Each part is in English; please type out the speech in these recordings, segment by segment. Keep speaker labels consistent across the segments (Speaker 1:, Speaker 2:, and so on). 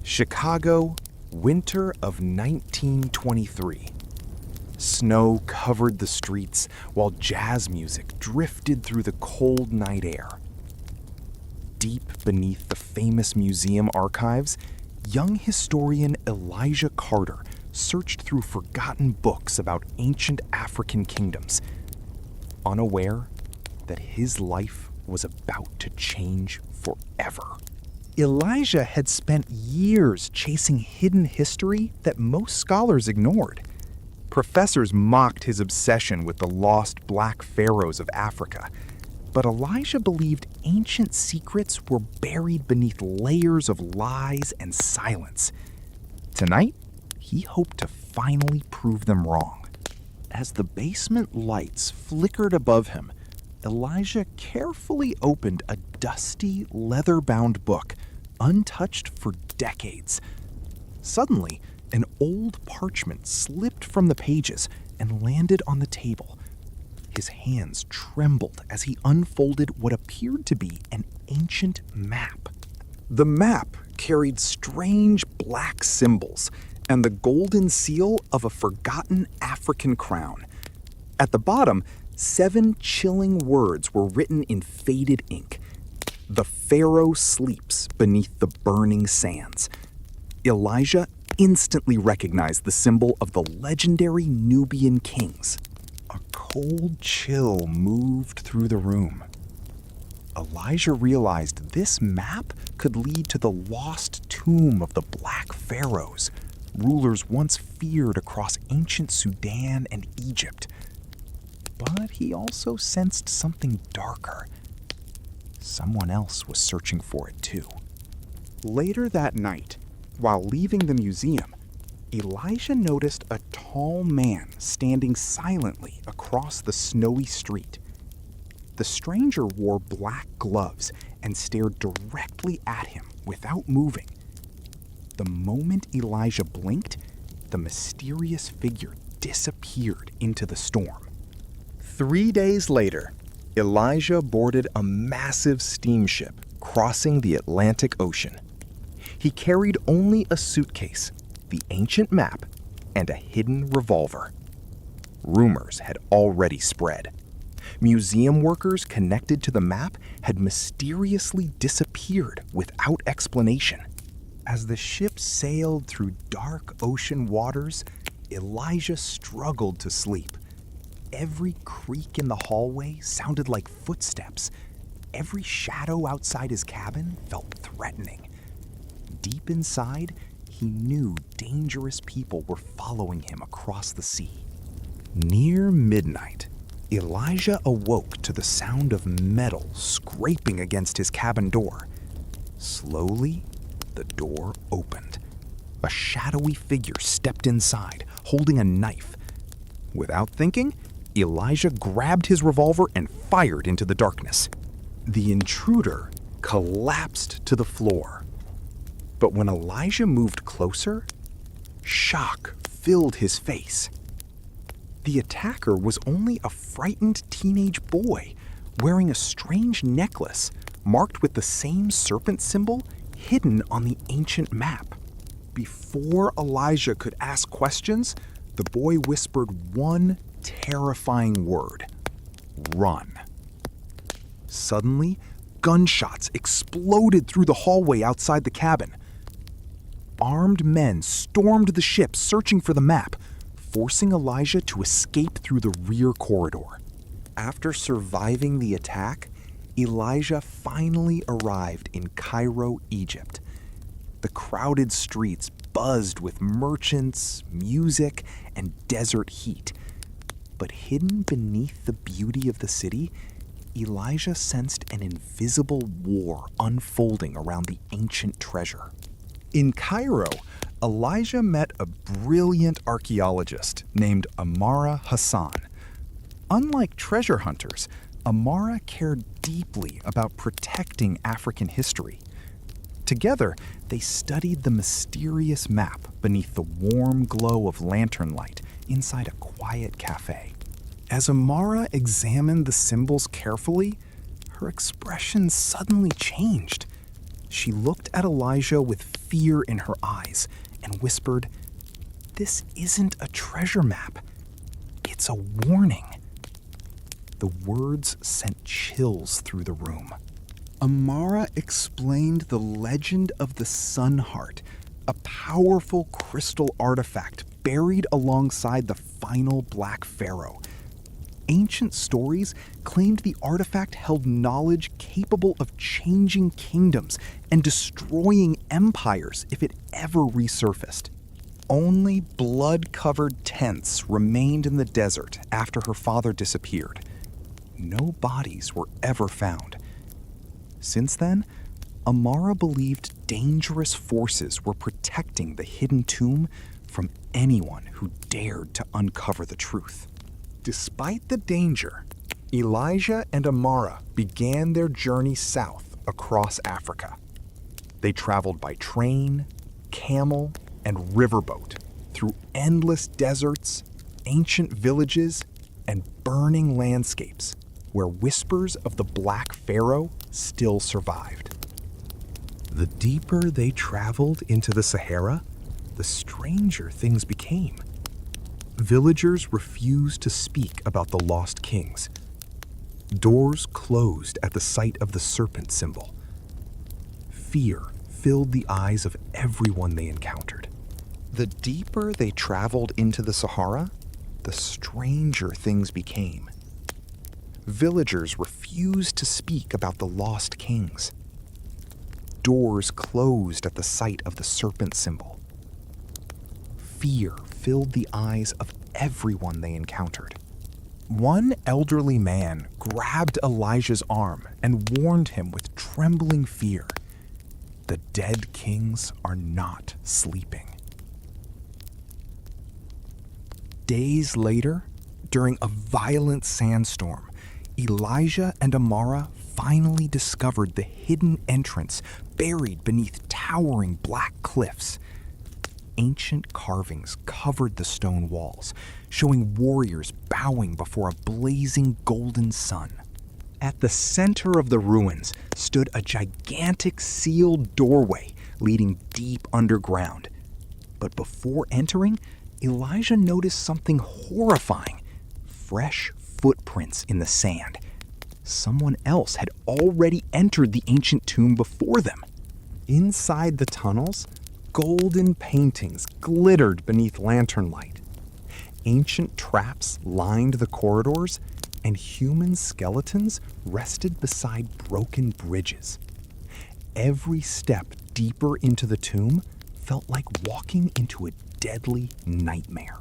Speaker 1: Chicago, winter of 1923. Snow covered the streets while jazz music drifted through the cold night air. Deep beneath the famous museum archives, young historian Elijah Carter searched through forgotten books about ancient African kingdoms, unaware that his life was about to change forever. Elijah had spent years chasing hidden history that most scholars ignored. Professors mocked his obsession with the lost black pharaohs of Africa, but Elijah believed ancient secrets were buried beneath layers of lies and silence. Tonight, he hoped to finally prove them wrong. As the basement lights flickered above him, Elijah carefully opened a dusty, leather-bound book, untouched for decades. Suddenly, an old parchment slipped from the pages and landed on the table. His hands trembled as he unfolded what appeared to be an ancient map. The map carried strange black symbols and the golden seal of a forgotten African crown. At the bottom, 7 chilling words were written in faded ink. The Pharaoh sleeps beneath the burning sands. Elijah instantly recognized the symbol of the legendary Nubian kings. A cold chill moved through the room. Elijah realized this map could lead to the lost tomb of the Black Pharaohs, rulers once feared across ancient Sudan and Egypt. But he also sensed something darker. Someone else was searching for it too. Later that night, while leaving the museum, Elijah noticed a tall man standing silently across the snowy street. The stranger wore black gloves and stared directly at him without moving. The moment Elijah blinked, the mysterious figure disappeared into the storm. 3 days later, Elijah boarded a massive steamship crossing the Atlantic Ocean. He carried only a suitcase, the ancient map, and a hidden revolver. Rumors had already spread. Museum workers connected to the map had mysteriously disappeared without explanation. As the ship sailed through dark ocean waters, Elijah struggled to sleep. Every creak in the hallway sounded like footsteps. Every shadow outside his cabin felt threatening. Deep inside, he knew dangerous people were following him across the sea. Near midnight, Elijah awoke to the sound of metal scraping against his cabin door. Slowly, the door opened. A shadowy figure stepped inside, holding a knife. Without thinking, Elijah grabbed his revolver and fired into the darkness. The intruder collapsed to the floor. But when Elijah moved closer, shock filled his face. The attacker was only a frightened teenage boy wearing a strange necklace marked with the same serpent symbol hidden on the ancient map. Before Elijah could ask questions, the boy whispered one terrifying word: run. Suddenly, gunshots exploded through the hallway outside the cabin. Armed men stormed the ship searching for the map, forcing Elijah to escape through the rear corridor. After surviving the attack, Elijah finally arrived in Cairo, Egypt. The crowded streets buzzed with merchants, music, and desert heat. But hidden beneath the beauty of the city, Elijah sensed an invisible war unfolding around the ancient treasure. In Cairo, Elijah met a brilliant archaeologist named Amara Hassan. Unlike treasure hunters, Amara cared deeply about protecting African history. Together, they studied the mysterious map beneath the warm glow of lantern light inside a quiet cafe. As Amara examined the symbols carefully, her expression suddenly changed. She looked at Elijah with fear in her eyes, and whispered, "This isn't a treasure map. It's a warning." The words sent chills through the room. Amara explained the legend of the Sun Heart, a powerful crystal artifact buried alongside the final Black Pharaoh. Ancient stories claimed the artifact held knowledge capable of changing kingdoms and destroying empires if it ever resurfaced. Only blood-covered tents remained in the desert after her father disappeared. No bodies were ever found. Since then, Amara believed dangerous forces were protecting the hidden tomb from anyone who dared to uncover the truth. Despite the danger, Elijah and Amara began their journey south across Africa. They traveled by train, camel, and riverboat through endless deserts, ancient villages, and burning landscapes where whispers of the Black Pharaoh still survived. The deeper they traveled into the Sahara, the stranger things became. Villagers refused to speak about the lost kings. Doors closed at the sight of the serpent symbol. Fear filled the eyes of everyone they encountered. The deeper they traveled into the Sahara, the stranger things became. Villagers refused to speak about the lost kings. Doors closed at the sight of the serpent symbol. Fear filled the eyes of everyone they encountered. One elderly man grabbed Elijah's arm and warned him with trembling fear, "The dead kings are not sleeping." Days later, during a violent sandstorm, Elijah and Amara finally discovered the hidden entrance buried beneath towering black cliffs. Ancient carvings covered the stone walls, showing warriors bowing before a blazing golden sun. At the center of the ruins stood a gigantic sealed doorway leading deep underground. But before entering, Elijah noticed something horrifying: fresh footprints in the sand. Someone else had already entered the ancient tomb before them. Inside the tunnels, golden paintings glittered beneath lantern light. Ancient traps lined the corridors, and human skeletons rested beside broken bridges. Every step deeper into the tomb felt like walking into a deadly nightmare.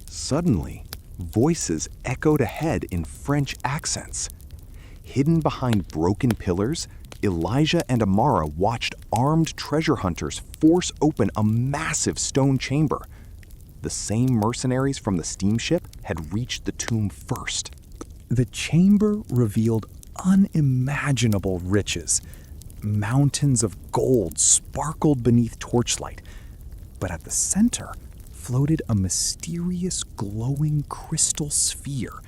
Speaker 1: Suddenly, voices echoed ahead in French accents. Hidden behind broken pillars, Elijah and Amara watched armed treasure hunters force open a massive stone chamber. The same mercenaries from the steamship had reached the tomb first. The chamber revealed unimaginable riches. Mountains of gold sparkled beneath torchlight, but at the center floated a mysterious glowing crystal sphere,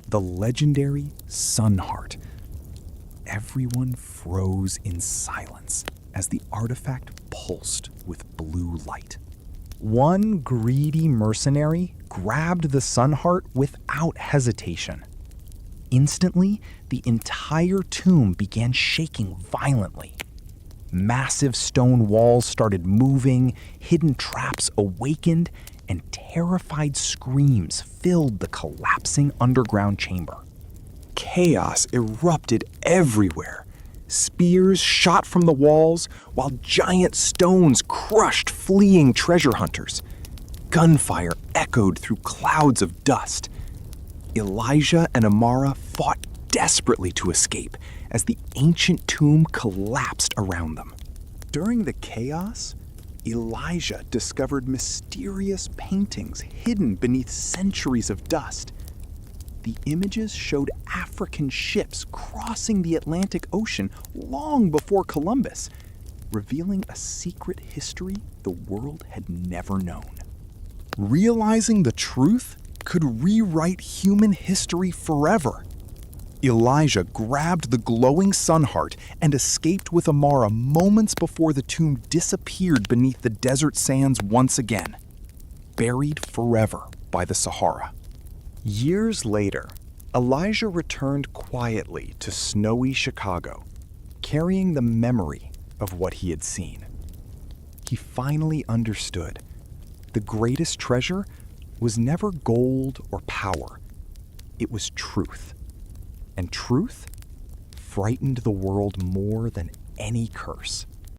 Speaker 1: the legendary Sun Heart. Everyone froze in silence as the artifact pulsed with blue light. One greedy mercenary grabbed the Sun Heart without hesitation. Instantly, the entire tomb began shaking violently. Massive stone walls started moving, hidden traps awakened, and terrified screams filled the collapsing underground chamber. Chaos erupted everywhere. Spears shot from the walls, while giant stones crushed fleeing treasure hunters. Gunfire echoed through clouds of dust. Elijah and Amara fought desperately to escape as the ancient tomb collapsed around them. During the chaos, Elijah discovered mysterious paintings hidden beneath centuries of dust. The images showed African ships crossing the Atlantic Ocean long before Columbus, revealing a secret history the world had never known. Realizing the truth could rewrite human history forever. Elijah grabbed the glowing sun heart and escaped with Amara moments before the tomb disappeared beneath the desert sands once again, buried forever by the Sahara. Years later, Elijah returned quietly to snowy Chicago, carrying the memory of what he had seen. He finally understood. The greatest treasure was never gold or power. It was truth. And truth frightened the world more than any curse.